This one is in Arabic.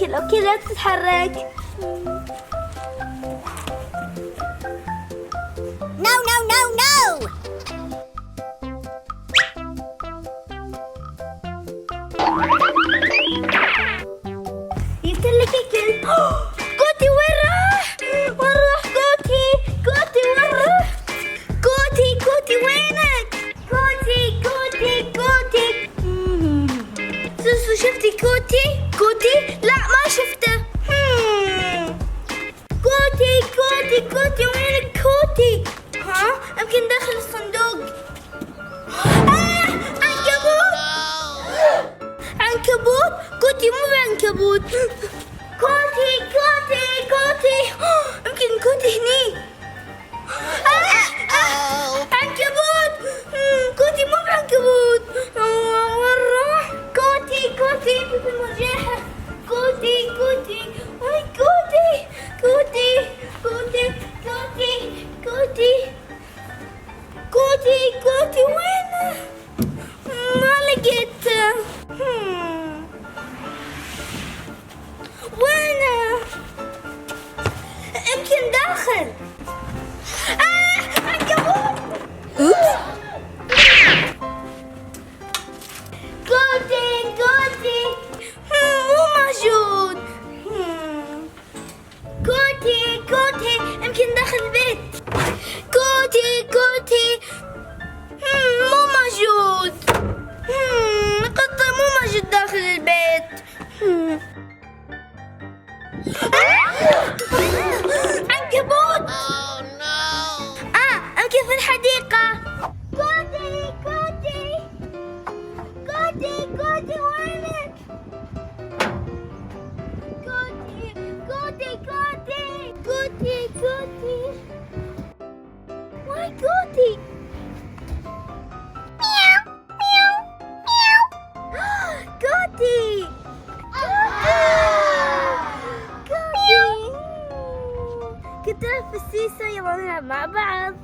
أوكي لا تتحرك. No, no, no, no! يمتلك الكل. كوتي وين راح؟ وين راح كوتي؟ كوتي وين راح؟ كوتي وينك؟ كوتي. سوسو شفتي كوتي؟ لا ما شفته. كوتي وينك كوتي؟ ها؟ يمكن داخل الصندوق. عنكبوت. كوتي مو بعنكبوت. كوتي يمكن كوتي هني. عنكبوت. كوتي مو بعنكبوت. وين راح؟ كوتي في المرجحة. كوتي وين كوتي وينه؟ ما لقيته. وينه؟ يمكن داخل. عنكبوت. كوتي مو موجود. كوتي يمكن داخل البيت. كوتي مو موجود. قطة مو موجود داخل البيت. عنكبوت. يمكن في الحديقة. كوتي وينك؟ كوتي وين كوتي؟ كوتي كنت ألعب في السيسة. يلا نلعب مع بعض.